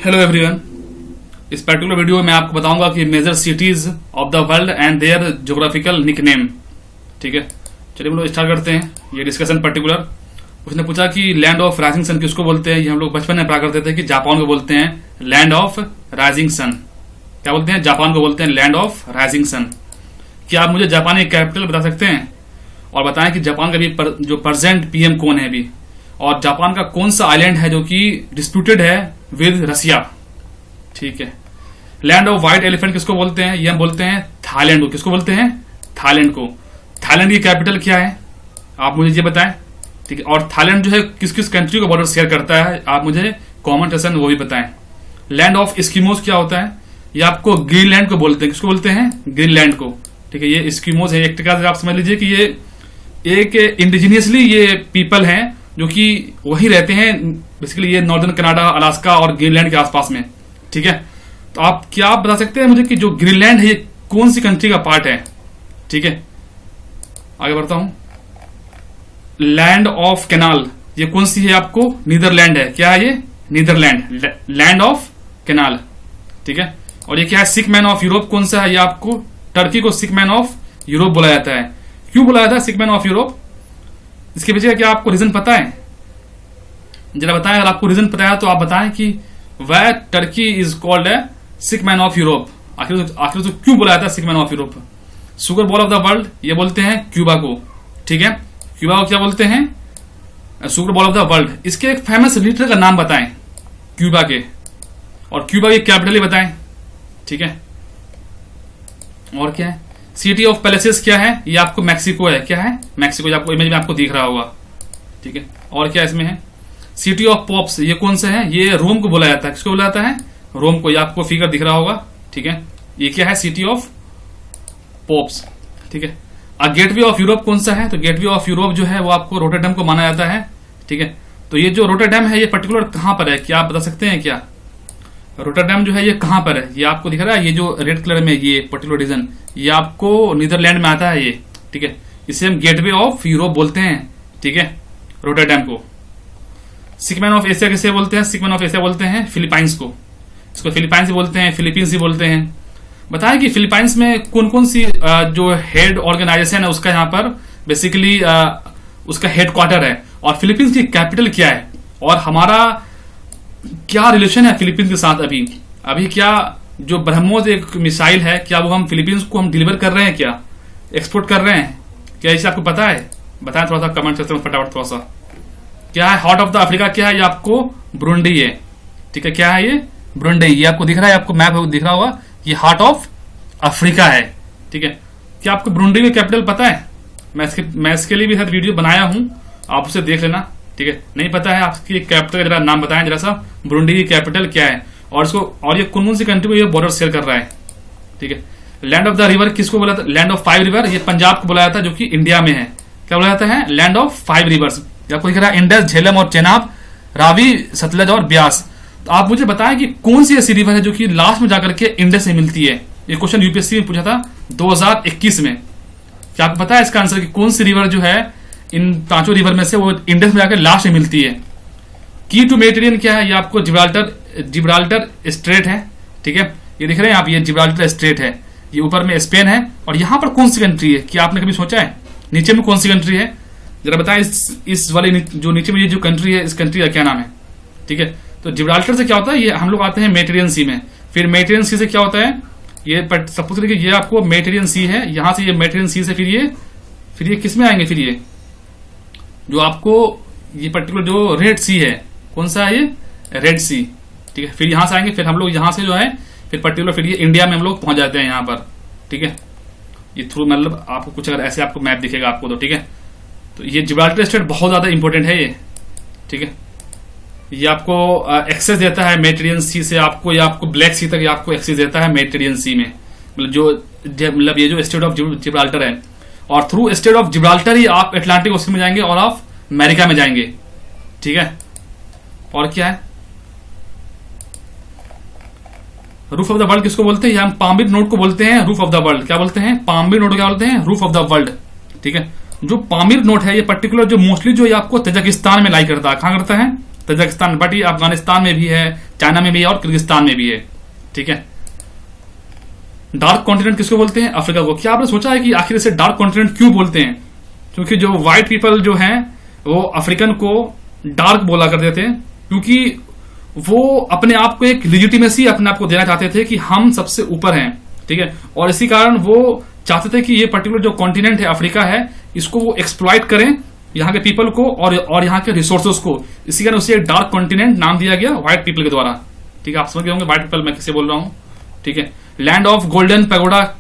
Hello everyone, इस particular video में आपको बताऊंगा कि major cities of the world and their geographical nickname. ठीक है, चलिए हम लोग स्टार्ट करते हैं ये डिस्कशन पर्टिकुलर। उसने पूछा कि लैंड ऑफ राइजिंग सन किसको बोलते हैं। ये हम लोग बचपन में पढ़ा करते थे कि जापान को बोलते हैं लैंड ऑफ राइजिंग सन। क्या बोलते हैं? जापान को बोलते हैं लैंड ऑफ राइजिंग सन। क्या आप मुझे जापान की कैपिटल बता सकते हैं और बताएं कि जापान का भी जो प्रेजेंट पीएम कौन है अभी, और जापान का कौन सा आइलैंड है जो कि डिस्प्यूटेड है विद रसिया। ठीक है, लैंड ऑफ व्हाइट एलिफेंट किसको बोलते हैं? ये हम बोलते हैं थाईलैंड को। किसको बोलते हैं? थाईलैंड को। थाईलैंड की कैपिटल क्या है आप मुझे ये बताएं। ठीक है, और थाईलैंड जो है किस किस कंट्री को बॉर्डर शेयर करता है आप मुझे कॉमन सेशन वो भी बताएं। लैंड ऑफ एस्किमोज क्या होता है? ये आपको ग्रीनलैंड को बोलते हैं। किसको बोलते हैं? ग्रीनलैंड को। ठीक है, ये एस्किमोज है एक प्रकार से आप समझ लीजिए कि ये एक इंडिजीनियसली ये पीपल हैं जो कि वही रहते हैं बेसिकली ये नॉर्दर्न कनाडा, अलास्का और ग्रीनलैंड के आसपास में। ठीक है, तो आप क्या बता सकते हैं मुझे कि जो ग्रीनलैंड है ये कौन सी कंट्री का पार्ट है? ठीक है, आगे बढ़ता हूं। लैंड ऑफ कैनाल ये कौन सी है? आपको नीदरलैंड है। क्या है ये? Netherland, land of canal. ठीक है, और ये क्या है? सिक मैन ऑफ यूरोप कौन सा है? ये आपको टर्की को सिक मैन ऑफ यूरोप बोला जाता है। क्यों बोला जाता है सिक मैन ऑफ यूरोप? इसके पीछे क्या आपको रीजन पता है? जरा बताएं, अगर आपको रीजन पता है तो आप बताएं कि वह टर्की इज कॉल्ड है सिक मैन ऑफ यूरोप। आखिर तो क्यों बोला जाता है सिक man of Europe? Sugar bowl of the world ये बोलते हैं क्यूबा को। ठीक है, क्यूबा को क्या बोलते हैं? Sugar bowl of the world. इसके एक फेमस लीडर का नाम बताएं क्यूबा के, और क्यूबा की कैपिटल ही बताएं। ठीक है, और क्या है? सिटी ऑफ पैलेसेस क्या है? ये आपको मैक्सिको है। क्या है? मैक्सिको। ये आपको इमेज में आपको दिख रहा होगा। ठीक है, और क्या इसमें है? सिटी ऑफ पॉप्स ये कौन सा है? ये रोम को बोला जाता है। किसको बोला जाता है? रोम को। ये आपको फिगर दिख रहा होगा। ठीक है, ये क्या है? City of pops. ठीक है, गेटवे ऑफ यूरोप कौन सा है? तो गेटवे ऑफ यूरोप जो है वो आपको रोटरडैम को माना जाता है। ठीक है, तो ये जो रोटरडैम है ये पर्टिकुलर कहां पर है? क्या आप बता सकते हैं क्या? रोटरडैम जो है ये कहां पर है? ये आपको दिख रहा है, ये जो रेड कलर में ये पर्टिकुलर रीजन ये आपको नीदरलैंड में आता है ये। ठीक है, इसे हम गेटवे ऑफ यूरोप बोलते हैं। ठीक है, रोटरडैम को। सिकमैन ऑफ एशिया किसे बोलते हैं? सिकमैन ऑफ एशिया बोलते हैं फिलीपाइंस को। इसको फिलीपाइंस ही बोलते हैं, फिलीपींस ही बोलते हैं। बताएं कि फिलीपाइंस में कौन कौन सी जो हेड ऑर्गेनाइजेशन है उसका यहाँ पर बेसिकली उसका हेडक्वार्टर है, और फिलीपींस की कैपिटल क्या है, और हमारा क्या रिलेशन है फिलीपींस के साथ। अभी क्या जो ब्रह्मोस एक मिसाइल है, क्या वो हम फिलीपींस को हम डिलीवर कर रहे हैं? क्या एक्सपोर्ट कर रहे हैं क्या? इसे आपको पता है? बताएं थोड़ा सा कमेंट सेक्शन में फटाफट थोड़ा सा। क्या है हार्ट ऑफ द अफ्रीका? क्या है? ये आपको ब्रुंडी है। ठीक है, क्या है ये? ब्रुंडी। ये आपको दिख रहा है, आपको मैप दिख रहा होगा, ये हार्ट ऑफ अफ्रीका है। ठीक है, क्या आपको ब्रुंडी की कैपिटल पता है? मैं इसके लिए भी शायद वीडियो बनाया हूं, आप उसे देख लेना। ठीक है, नहीं पता है आपकी कैपिटल का जरा नाम बताएं जरा सा, ब्रुंडी की कैपिटल क्या है, और इसको और ये कौन सी कंट्री को ये बॉर्डर शेयर कर रहा है। ठीक है, लैंड ऑफ द रिवर किसको बोला था? लैंड ऑफ 5 रिवर ये पंजाब को बुलाया था जो कि इंडिया में है। क्या बोला जाता है? Land of 5 reverse. आपको दिख रहा है इंडस, झेलम और चेनाब, रावी, सतलज और ब्यास। तो आप मुझे बताएं कि कौन सी ऐसी रिवर है जो कि लास्ट में जाकर के इंडस से मिलती है। ये क्वेश्चन यूपीएससी में पूछा था 2021 में। क्या आपको पता है इसका आंसर कि कौन सी रिवर जो है इन 5 रिवर में से वो इंडस में जाकर लास्ट में मिलती है? की टू मेडिटेरियन क्या है? ये आपको जिब्राल्टर स्ट्रेट है। ठीक है, ये दिख रहे हैं आप, ये जिब्राल्टर स्ट्रेट है, ये ऊपर में स्पेन है, और यहां पर कौन सी कंट्री है? क्या आपने कभी सोचा है नीचे में कौन सी कंट्री है? जरा बताएं इस वाले जो नीचे में ये जो कंट्री है इस कंट्री का क्या नाम है? ठीक है, तो जिब्राल्टर से क्या होता है? ये हम लोग आते हैं मेडिटेरियन सी में। फिर मेडिटेरियन सी से क्या होता है? ये सपोज करिए ये आपको मेडिटेरियन सी है, यहां से ये मेडिटेरियन सी से फिर ये किस में आएंगे? फिर ये जो आपको ये पर्टिकुलर जो रेड सी है, कौन सा है ये? रेड सी। ठीक है, फिर यहां से आएंगे, फिर हम लोग यहां से जो है फिर पर्टिकुलर फिर ये इंडिया में हम लोग पहुंच जाते हैं यहां पर। ठीक है, ये थ्रू मतलब आपको कुछ अगर ऐसे आपको मैप दिखेगा आपको तो। ठीक है, तो ये जिब्राल्टर स्ट्रेट बहुत ज्यादा इंपॉर्टेंट है ये। ठीक है, ये आपको एक्सेस देता है मेडिटेरियन सी से आपको, या आपको ब्लैक सी तक आपको एक्सेस देता है मेडिटेरियन सी में। मतलब ये जो स्टेट ऑफ जिब्राल्टर है, और थ्रू स्टेट ऑफ जिब्राल्टर ही आप अटलांटिक ओशन में जाएंगे और आप अमेरिका में जाएंगे। ठीक है, और क्या है? रूफ ऑफ द वर्ल्ड किसको बोलते हैं? हम पाम नोट को बोलते हैं रूफ ऑफ द वर्ल्ड। क्या बोलते हैं? पाम नोट क्या बोलते हैं? Roof of the world. ठीक है, जो पामीर नोट है ये पर्टिकुलर जो मोस्टली जो आपको तजाकिस्तान में लाई करता है। कहां करता है? तजाकिस्तान, बट ये अफगानिस्तान में भी है, चाइना में भी है और किर्गिस्तान में भी है। ठीक है, डार्क कॉन्टिनेंट किसको बोलते हैं? अफ्रीका को। क्या आपने सोचा है कि आखिर इसे डार्क कॉन्टिनेंट क्यों बोलते हैं? क्योंकि जो व्हाइट पीपल जो हैं वो अफ्रीकन को डार्क बोला करते थे, क्योंकि वो अपने आप को एक लिजिटिमेसी अपने आप को देना चाहते थे कि हम सबसे ऊपर हैं। ठीक है, और इसी कारण वो चाहते थे कि ये पर्टिकुलर जो कॉन्टिनेंट है अफ्रीका है, इसको वो एक्सप्लॉइट करें यहाँ के पीपल को और यहाँ के रिसोर्सेज को। इसी कारण उसे डार्क कॉन्टिनेंट नाम दिया गया व्हाइट पीपल के द्वारा। ठीक है, आप समझ गए होंगे व्हाइट पीपल मैं किसे बोल रहा हूँ। ठीक है, लैंड ऑफ गोल्डन पैगोडा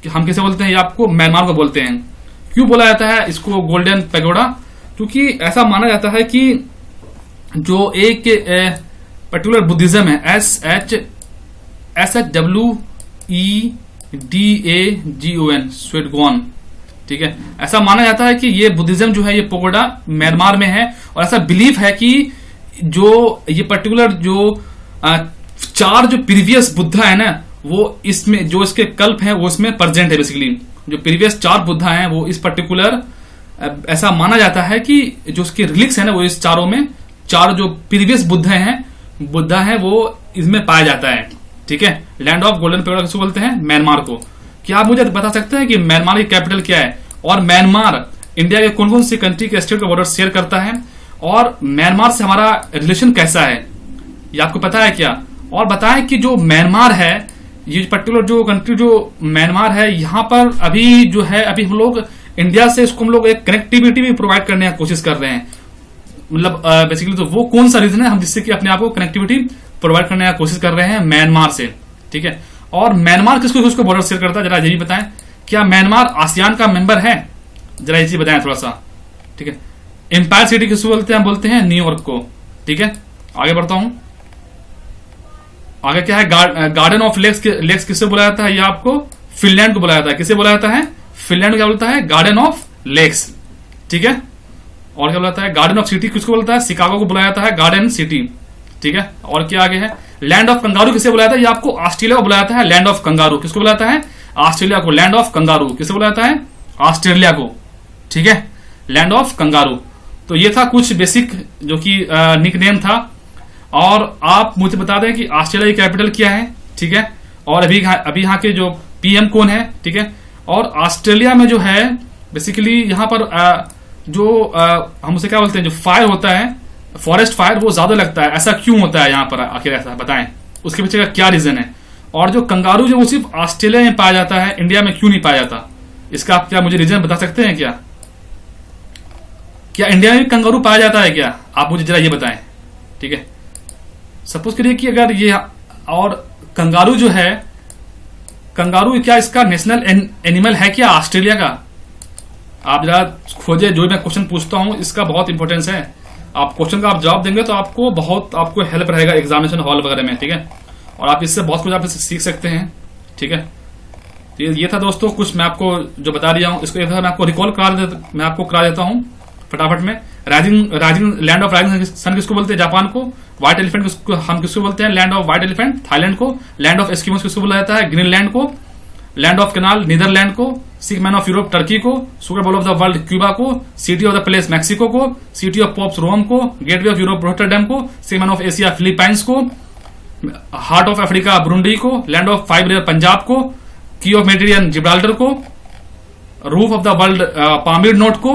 हम किसे बोलते हैं? ये आपको म्यांमार को बोलते हैं। क्यों बोला जाता है इसको गोल्डन पैगोडा? क्योंकि ऐसा माना जाता है कि जो एक पर्टिकुलर बुद्धिज्म है, SHWEDAGON स्वेडगोन। ठीक है, ऐसा माना जाता है कि ये बुद्धिज्म जो है ये पैगोडा म्यांमार में है, और ऐसा बिलीफ है कि जो ये पर्टिकुलर जो 4 जो प्रीवियस बुद्धा है ना, वो इसमें जो इसके कल्प है वो इसमें प्रेजेंट है। बेसिकली जो प्रीवियस 4 बुद्धा हैं वो इस पर्टिकुलर ऐसा माना जाता है कि जो उसके रिलिक्स है ना वो इस चारों में 4 जो प्रीवियस बुद्धा है वो इसमें पाया जाता है। ठीक है, लैंड ऑफ गोल्डन पैगोडा किसको बोलते हैं? म्यांमार को। क्या आप मुझे बता सकते हैं कि म्यांमार की कैपिटल क्या है, और म्यांमार इंडिया के कौन कौन सी कंट्री के स्टेट का बॉर्डर शेयर करता है, और म्यांमार से हमारा रिलेशन कैसा है, ये आपको पता है क्या? और बताएं कि जो म्यांमार है, ये पर्टिकुलर जो कंट्री जो म्यांमार है, यहाँ पर अभी जो है अभी हम लोग इंडिया से इसको हम लोग एक कनेक्टिविटी भी प्रोवाइड करने की कोशिश कर रहे हैं। मतलब बेसिकली तो वो कौन सा रीजन है हम जिससे कि अपने आप को कनेक्टिविटी प्रोवाइड करने की कोशिश कर रहे हैं म्यांमार से। ठीक है, और म्यांमार किसको बॉर्डर शेयर करता है, जरा ये भी बताएं। क्या म्यांमार आसियान का मेंबर है? जरा ये चीज बताएं थोड़ा सा। ठीक है, एम्पायर सिटी किसको बोलते हैं? बोलते हैं न्यूयॉर्क को। ठीक है, आगे बढ़ता हूं। आगे क्या है? गार्डन ऑफ लेक्स किससे बोला जाता है? ये आपको फिनलैंड को बोला जाता है। किसे बोला जाता है? फिनलैंड को क्या बोलता है? Garden of lakes. ठीक है, और क्या बोलता है? गार्डन ऑफ सिटी किसको बोलता है? शिकागो को बोला जाता है गार्डन सिटी। ठीक है, और क्या आगे है? लैंड ऑफ कंगारू किसे बोला जाता है? ये आपको ऑस्ट्रेलिया को बोला जाता है लैंड ऑफ कंगारू। किसको बोला जाता है? ऑस्ट्रेलिया को। लैंड ऑफ कंगारू किसे बोला जाता है? ऑस्ट्रेलिया को। ठीक है, लैंड ऑफ कंगारू। तो ये था कुछ बेसिक जो कि निकनेम था, और आप मुझे बता दें कि ऑस्ट्रेलिया की कैपिटल क्या है। ठीक है, और अभी यहाँ के जो पीएम कौन है। ठीक है, और ऑस्ट्रेलिया में जो है बेसिकली यहाँ पर हम उसे क्या बोलते हैं, जो फायर होता है, फॉरेस्ट फायर, वो ज्यादा लगता है। ऐसा क्यों होता है यहाँ पर, आखिर ऐसा बताएं, उसके पीछे का क्या रीजन है? और जो कंगारू जो वो सिर्फ ऑस्ट्रेलिया में पाया जाता है, इंडिया में क्यों नहीं पाया जाता? इसका आप क्या मुझे रीजन बता सकते हैं क्या? क्या इंडिया में कंगारू पाया जाता है क्या? आप मुझे जरा ये बताएं। ठीक है, सपोज करिए कि अगर ये और कंगारू जो है, कंगारू क्या इसका नेशनल एनिमल है क्या ऑस्ट्रेलिया का? आप जरा खोजे, जो मैं क्वेश्चन पूछता हूं इसका बहुत इंपॉर्टेंस है। आप क्वेश्चन का आप जवाब देंगे तो आपको हेल्प रहेगा एग्जामिनेशन हॉल वगैरह में। ठीक है, और आप इससे बहुत कुछ आप इससे सीख सकते हैं। ठीक है, तो ये था दोस्तों कुछ मैं आपको जो बता दिया हूं, इसको एक बार मैं आपको रिकॉल करा देता हूं फटाफट में। Rising land of rising sun किसको बोलते हैं? जापान को। व्हाइट एलिफेंट हम किसको बोलते हैं? Land of white elephant Thailand को। लैंड ऑफ एस्किमोस किसको बोला जाता है? ग्रीनलैंड को। लैंड ऑफ कैनाल नीदरलैंड को। Sick man of Europe Turkey को। Sugar bowl of the world Cuba को। City of the place Mexico को। सिटी ऑफ पॉप्स रोम को। गेटवे ऑफ यूरोप रोटरडैम को। Sick man of Asia Philippines को। Heart of Africa Burundi को। Land of 5 river Punjab को। Key of Mediterranean Gibraltar को। Roof of the world Pamir knot को।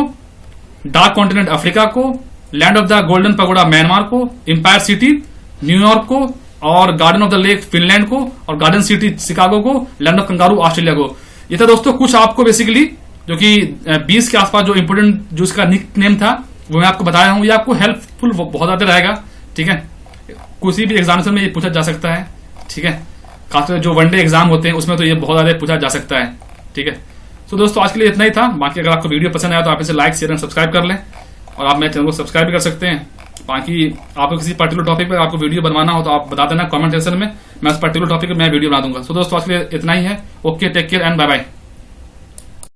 Dark continent Africa को। Land of the golden pagoda Myanmar को। Empire city New York को, और garden of the lake Finland को, और गार्डन सिटी शिकागो को। लैंड ऑफ कंगारू ऑस्ट्रेलिया को। ये था दोस्तों कुछ आपको बेसिकली जो कि 20 के आसपास जो इंपोर्टेंट जो इसका निक नेम था वो मैं आपको बताया हूं। ये आपको हेल्पफुल बहुत ज्यादा रहेगा। ठीक है, किसी भी एग्जामिनेशन में ये पूछा जा सकता है। ठीक है, खासकर जो वनडे एग्जाम होते हैं उसमें तो ये बहुत ज्यादा पूछा जा सकता है। ठीक है, तो दोस्तों आज के लिए इतना ही था। बाकी अगर आपको वीडियो पसंद आया तो आप इसे लाइक शेयर एंड सब्सक्राइब कर लें, और आप मेरे चैनल को सब्सक्राइब भी कर सकते हैं। बाकी आपको किसी पर्टिकुलर टॉपिक पर आपको वीडियो बनवाना हो तो आप बता देना कमेंट सेक्शन में, मैं उस पर्टिकुलर टॉपिक पर मैं वीडियो बना दूंगा। सो दोस्तों आज के लिए इतना ही है। Okay, take care and bye bye.